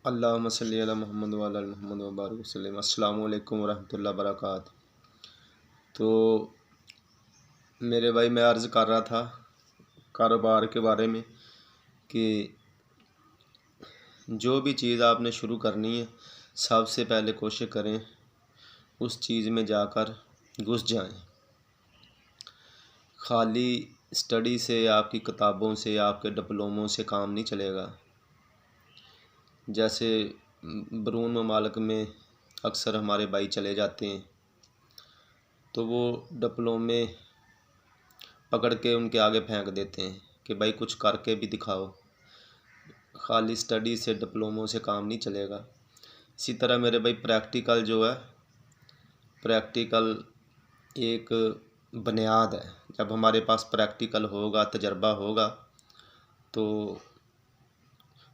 अल्लाहुम्मा सल्ली अला मुहम्मद व अला मुहम्मद व बारिक वसल्लम। अस्सलामु अलैकुम वरहमतुल्लाहि वबरकातुहू। तो मेरे भाई, मैं अर्ज़ कर रहा था कारोबार के बारे में कि जो भी चीज़ आपने शुरू करनी है, सबसे पहले कोशिश करें उस चीज़ में जाकर घुस जाएं। खाली स्टडी से, आपकी किताबों से, आपके डिप्लोमों से काम नहीं चलेगा। जैसे बैरून ममालिक में अक्सर हमारे भाई चले जाते हैं तो वो डिप्लोमे पकड़ के उनके आगे फेंक देते हैं कि भाई कुछ करके भी दिखाओ। खाली स्टडी से, डिप्लोमों से काम नहीं चलेगा। इसी तरह मेरे भाई, प्रैक्टिकल जो है, प्रैक्टिकल एक बुनियाद है। जब हमारे पास प्रैक्टिकल होगा, तजर्बा होगा, तो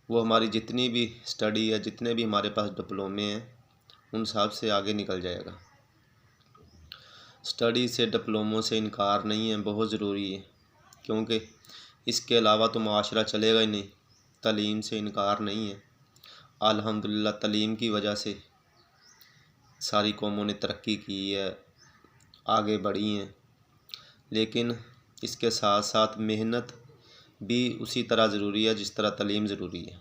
वो हमारी जितनी भी स्टडी है, जितने भी हमारे पास डिप्लोमे हैं, उन सब से आगे निकल जाएगा। स्टडी से, डिप्लोमों से इनकार नहीं है, बहुत ज़रूरी है, क्योंकि इसके अलावा तो माशरा चलेगा ही नहीं। तालीम से इनकार नहीं है। अल्हम्दुलिल्लाह तालीम की वजह से सारी कौमों ने तरक्की की है, आगे बढ़ी हैं। लेकिन इसके साथ साथ मेहनत भी उसी तरह ज़रूरी है जिस तरह तालीम ज़रूरी है।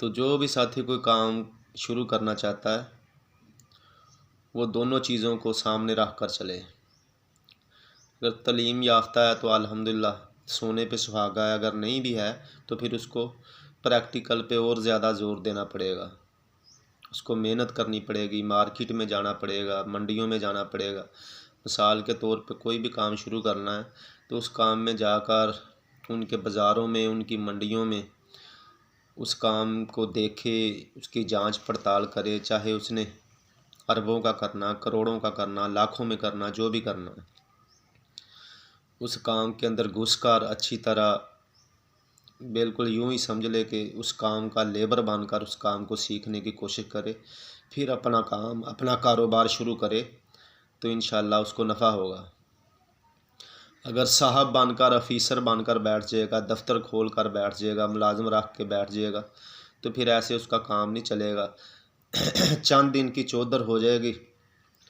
तो जो भी साथी कोई काम शुरू करना चाहता है, वो दोनों चीज़ों को सामने रख कर चले। अगर तालीम याफ्ता है तो अल्हम्दुलिल्लाह सोने पे सुहागा है, अगर नहीं भी है तो फिर उसको प्रैक्टिकल पे और ज़्यादा ज़ोर देना पड़ेगा। उसको मेहनत करनी पड़ेगी, मार्केट में जाना पड़ेगा, मंडियों में जाना पड़ेगा। मिसाल के तौर पे कोई भी काम शुरू करना है तो उस काम में जाकर उनके बाज़ारों में, उनकी मंडियों में उस काम को देखे, उसकी जांच पड़ताल करे। चाहे उसने अरबों का करना, करोड़ों का करना, लाखों में करना, जो भी करना है, उस काम के अंदर घुसकर अच्छी तरह, बिल्कुल यूं ही समझ ले कि उस काम का लेबर बनकर उस काम को सीखने की कोशिश करे। फिर अपना काम, अपना कारोबार शुरू करे तो इंशाअल्लाह उसको नफ़ा होगा। अगर साहब बनकर, ऑफिसर बनकर बैठ जाएगा, दफ्तर खोल कर बैठ जाएगा, मुलाजिम रख के बैठ जाएगा, तो फिर ऐसे उसका काम नहीं चलेगा। चंद दिन की चौधर हो जाएगी,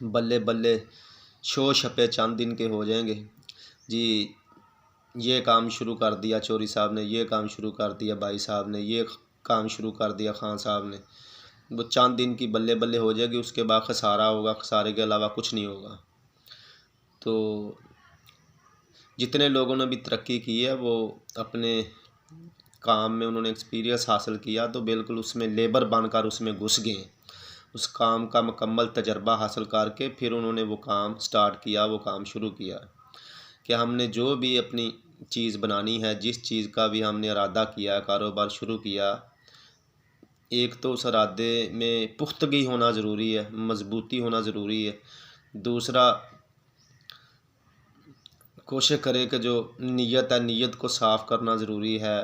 बल्ले बल्ले शो छपे चंद दिन के हो जाएंगे जी। ये काम शुरू कर दिया चोरी साहब ने, ये काम शुरू कर दिया भाई साहब ने, ये काम शुरू कर दिया खान साहब ने। वो चंद दिन की बल्ले बल्ले हो जाएगी, उसके बाद खसारा होगा, खसारे के अलावा कुछ नहीं होगा। तो जितने लोगों ने भी तरक्की की है, वो अपने काम में उन्होंने एक्सपीरियंस हासिल किया तो बिल्कुल उसमें लेबर बनकर उसमें घुस गए। उस काम का मुकम्मल तजर्बा हासिल करके फिर उन्होंने वो काम स्टार्ट किया, वो काम शुरू किया। कि हमने जो भी अपनी चीज़ बनानी है, जिस चीज़ का भी हमने इरादा किया, कारोबार शुरू किया, एक तो उस इरादे में पुख्तगी होना ज़रूरी है, मजबूती होना ज़रूरी है। दूसरा, कोशिश करें कि जो नीयत है, नीयत को साफ़ करना ज़रूरी है।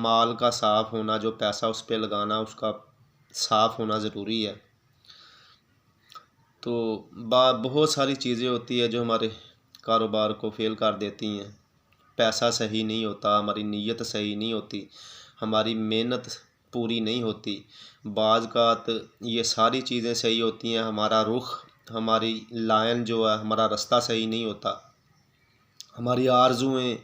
माल का साफ़ होना, जो पैसा उस पर लगाना, उसका साफ़ होना ज़रूरी है। तो बहुत सारी चीज़ें होती है जो हमारे कारोबार को फेल कर देती हैं। पैसा सही नहीं होता, हमारी नीयत सही नहीं होती, हमारी मेहनत पूरी नहीं होती। बाज़ ये सारी चीज़ें सही होती हैं, हमारा रुख, हमारी लाइन जो है, हमारा रास्ता सही नहीं होता, हमारी आरज़ुएँ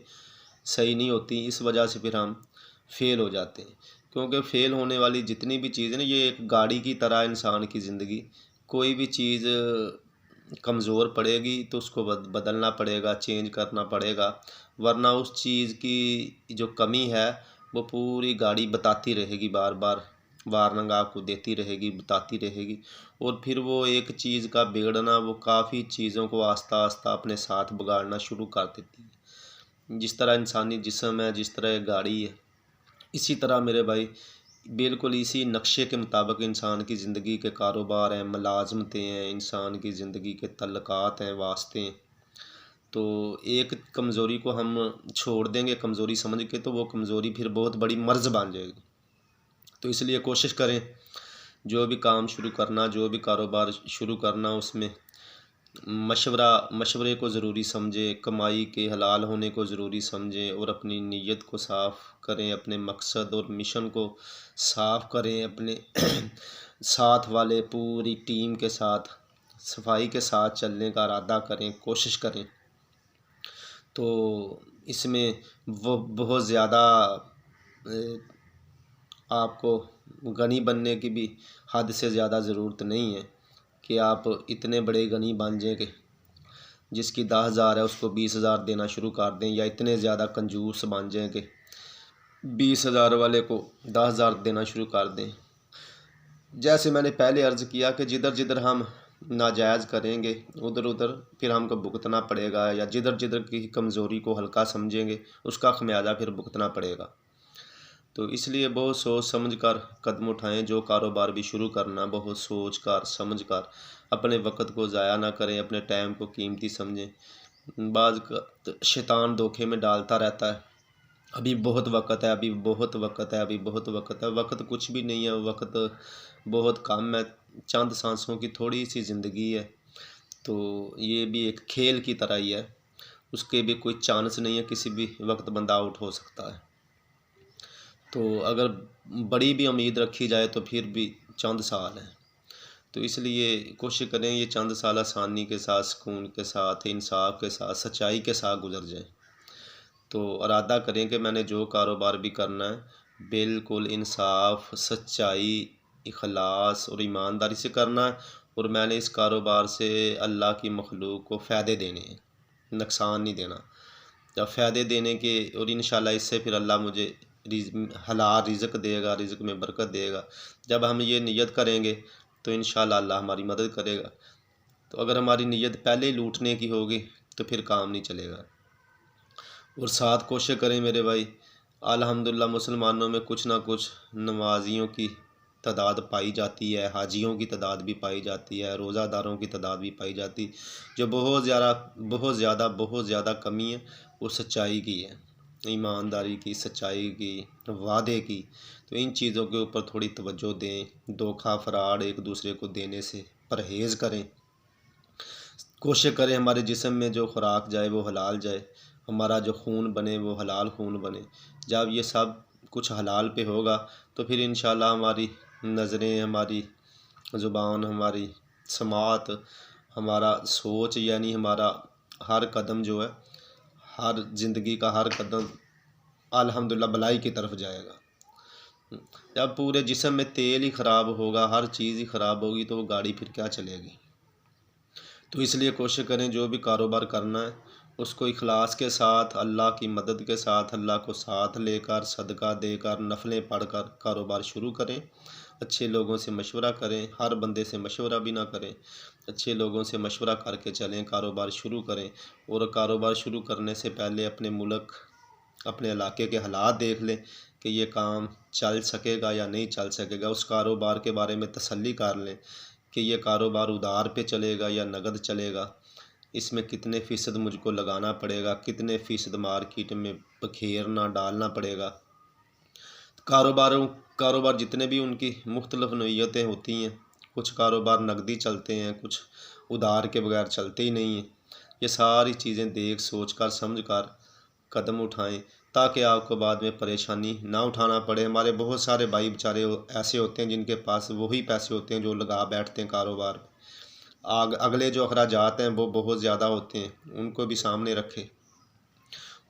सही नहीं होती। इस वजह से फिर हम फेल हो जाते हैं। क्योंकि फेल होने वाली जितनी भी चीज़ें ना, ये एक गाड़ी की तरह इंसान की ज़िंदगी। कोई भी चीज़ कमज़ोर पड़ेगी तो उसको बदलना पड़ेगा, चेंज करना पड़ेगा, वरना उस चीज़ की जो कमी है वो पूरी गाड़ी बताती रहेगी, बार बार वार्निंग आपको देती रहेगी, बताती रहेगी। और फिर वो एक चीज़ का बिगड़ना, वो काफ़ी चीज़ों को आस्ता आस्ता अपने साथ बिगाड़ना शुरू कर देती है। जिस तरह इंसानी जिस्म है, जिस तरह गाड़ी है, इसी तरह मेरे भाई बिल्कुल इसी नक्शे के मुताबिक इंसान की ज़िंदगी के कारोबार हैं, मुलाजमतें हैं, इंसान की ज़िंदगी के तल्लुकात हैं, वास्ते हैं। तो एक कमज़ोरी को हम छोड़ देंगे कमज़ोरी समझ के, तो वो कमज़ोरी फिर बहुत बड़ी मर्ज़ बन जाएगी। तो इसलिए कोशिश करें, जो भी काम शुरू करना, जो भी कारोबार शुरू करना, उसमें मशवरे को ज़रूरी समझें, कमाई के हलाल होने को ज़रूरी समझें और अपनी नीयत को साफ़ करें, अपने मकसद और मिशन को साफ़ करें, अपने साथ वाले पूरी टीम के साथ सफाई के साथ चलने का इरादा करें, कोशिश करें। तो इसमें वो बहुत ज़्यादा आपको गनी बनने की भी हद से ज़्यादा ज़रूरत नहीं है कि आप इतने बड़े गनी बन जाएं कि जिसकी 10,000 है उसको 20,000 देना शुरू कर दें, या इतने ज़्यादा कंजूस बन जाएं कि 20,000 वाले को 10,000 देना शुरू कर दें। जैसे मैंने पहले अर्ज़ किया कि जिधर जिधर हम नाजायज़ करेंगे उधर उधर फिर हमको भुगतना पड़ेगा, या जिधर जिधर की कमज़ोरी को हल्का समझेंगे उसका खमियाजा फिर भुगतना पड़ेगा। तो इसलिए बहुत सोच समझ कर कदम उठाएं। जो कारोबार भी शुरू करना बहुत सोच कर समझ कर, अपने वक़्त को ज़ाया ना करें, अपने टाइम को कीमती समझें। बाज़ शैतान धोखे में डालता रहता है, अभी बहुत वक़्त है, अभी बहुत वक़्त है, अभी बहुत वक़्त है। वक़्त कुछ भी नहीं है, वक़्त बहुत कम है, चंद सांसों की थोड़ी सी ज़िंदगी है। तो ये भी एक खेल की तरह ही है, उसके भी कोई चांस नहीं है, किसी भी वक्त बंदा आउट हो सकता है। तो अगर बड़ी भी उम्मीद रखी जाए तो फिर भी चंद साल हैं। तो इसलिए कोशिश करें ये चंद साल आसानी के साथ, सुकून के साथ, इंसाफ के साथ, सच्चाई के साथ गुजर जाए। तो इरादा करें कि मैंने जो कारोबार भी करना है बिल्कुल इंसाफ, सच्चाई, इखलास और ईमानदारी से करना है, और मैंने इस कारोबार से अल्लाह की मखलूक को फ़ायदे देने हैं, नुकसान नहीं देना। जब फ़ायदे देने के, और इंशाल्लाह इससे फिर अल्लाह मुझे हलाल रिज़्क देगा, रिज़्क में बरकत देगा। जब हम ये नियत करेंगे तो इंशाल्लाह अल्लाह हमारी मदद करेगा। तो अगर हमारी नीयत पहले ही लूटने की होगी तो फिर काम नहीं चलेगा। और साथ कोशिश करें मेरे भाई, अल्हम्दुलिल्लाह मुसलमानों में कुछ ना कुछ नमाजियों की तादाद पाई जाती है, हाजियों की तादाद भी पाई जाती है, रोज़ादारों की तादाद भी पाई जाती है। जो बहुत ज़्यादा कमी है वो सच्चाई की है, ईमानदारी की, सच्चाई की, वादे की। तो इन चीज़ों के ऊपर थोड़ी तवज्जो दें। धोखा, फ्रॉड एक दूसरे को देने से परहेज़ करें। कोशिश करें हमारे जिस्म में जो खुराक जाए वो हलाल जाए, हमारा जो खून बने वो हलाल खून बने। जब ये सब कुछ हलाल पे होगा तो फिर इंशाल्लाह हमारी नज़रें, हमारी ज़ुबान, हमारी समात, हमारा सोच, यानी हमारा हर कदम जो है, हर ज़िंदगी का हर कदम अल्हम्दुलिल्लाह भलाई की तरफ जाएगा। जब पूरे जिस्म में तेल ही ख़राब होगा, हर चीज़ ही ख़राब होगी, तो वो गाड़ी फिर क्या चलेगी। तो इसलिए कोशिश करें जो भी कारोबार करना है उसको इखलास के साथ, अल्लाह की मदद के साथ, अल्लाह को साथ लेकर, सदका देकर, नफलें पढ़कर कारोबार शुरू करें। अच्छे लोगों से मशवरा करें, हर बंदे से मशवरा भी ना करें, अच्छे लोगों से मशवरा करके चलें, कारोबार शुरू करें। और कारोबार शुरू करने से पहले अपने मुल्क, अपने इलाके के हालात देख लें कि ये काम चल सकेगा या नहीं चल सकेगा। उस कारोबार के बारे में तसल्ली कर लें कि ये कारोबार उधार पे चलेगा या नगद चलेगा, इसमें कितने फ़ीसद मुझको लगाना पड़ेगा, कितने फ़ीसद मार्केट में बखेरना डालना पड़ेगा। कारोबार जितने भी उनकी मुख्तलिफ नौइयतें होती हैं, कुछ कारोबार नकदी चलते हैं, कुछ उधार के बगैर चलते ही नहीं हैं। ये सारी चीज़ें देख सोच कर समझ कर कदम उठाएं ताकि आपको बाद में परेशानी ना उठाना पड़े। हमारे बहुत सारे भाई बेचारे ऐसे होते हैं जिनके पास वही पैसे होते हैं जो लगा बैठते हैं कारोबार में। अगले जो अखराजात हैं वो बहुत ज़्यादा होते हैं, उनको भी सामने रखें।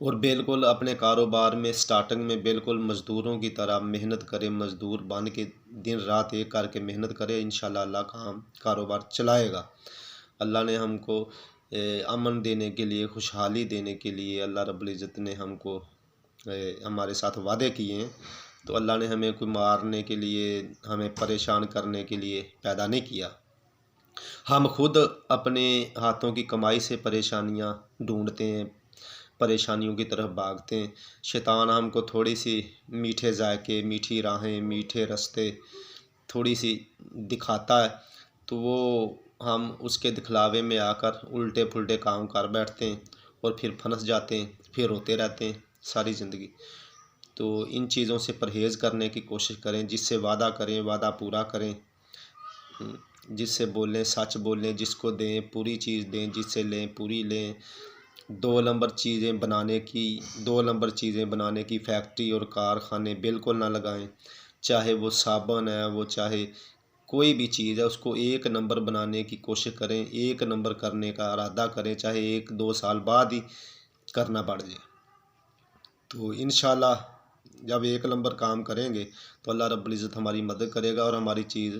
और बिल्कुल अपने कारोबार में स्टार्टिंग में बिल्कुल मज़दूरों की तरह मेहनत करें, मज़दूर बन के दिन रात एक करके मेहनत करें। इंशाल्लाह अल्लाह कारोबार चलाएगा। अल्लाह ने हमको अमन देने के लिए, खुशहाली देने के लिए अल्लाह रब्बुल इज़्ज़त ने हमको हमारे साथ वादे किए हैं। तो अल्लाह ने हमें कोई मारने के लिए, हमें परेशान करने के लिए पैदा नहीं किया। हम खुद अपने हाथों की कमाई से परेशानियां ढूंढते हैं, परेशानियों की तरफ भागते हैं। शैतान हमको थोड़ी सी मीठे जायके, मीठी राहें, मीठे रास्ते थोड़ी सी दिखाता है, तो वो हम उसके दिखलावे में आकर उल्टे पुल्टे काम कर बैठते हैं और फिर फंस जाते हैं, फिर रोते रहते हैं सारी ज़िंदगी। तो इन चीज़ों से परहेज़ करने की कोशिश करें, जिससे वादा करें वादा पूरा करें। जिससे बोलें सच बोलें, जिसको दें पूरी चीज़ दें, जिससे लें पूरी लें। 2 नंबर चीज़ें बनाने की फैक्ट्री और कारखाने बिल्कुल ना लगाएं। चाहे वो साबुन है, वो चाहे कोई भी चीज़ है, उसको 1 नंबर बनाने की कोशिश करें, 1 नंबर करने का इरादा करें, चाहे 1-2 साल बाद ही करना पड़ जाए। तो इंशाल्लाह जब 1 नंबर काम करेंगे तो अल्लाह रब्बुल इज़्ज़त हमारी मदद करेगा और हमारी चीज़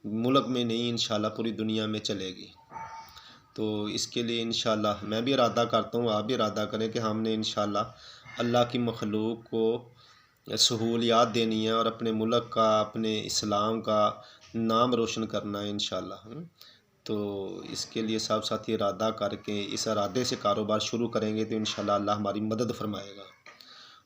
मुल्क में नहीं इंशाल्लाह पूरी दुनिया में चलेगी। तो इसके लिए इंशाल्लाह मैं भी इरादा करता हूँ, आप भी इरादा करें कि हमने इंशाल्लाह अल्लाह की मखलूक को सहूलियात देनी है और अपने मुल्क का, अपने इस्लाम का नाम रोशन करना है इंशाल्लाह। तो इसके लिए सब साथी इरादा करके इस इरादे से कारोबार शुरू करेंगे तो इंशाल्लाह अल्लाह हमारी मदद फरमाएगा।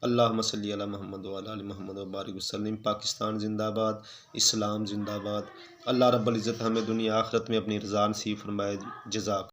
अल्लाहुम्मा सल्ली अला मोहम्मद व अला आलि मोहम्मद व बारिक वसल्लम। पाकिस्तान ज़िंदाबाद, इस्लाम ज़िंदाबाद। अल्लाह रब्बुल इज़्ज़त हमें दुनिया आखिरत में अपनी रज़ा नसीब फरमाए। जज़ाक।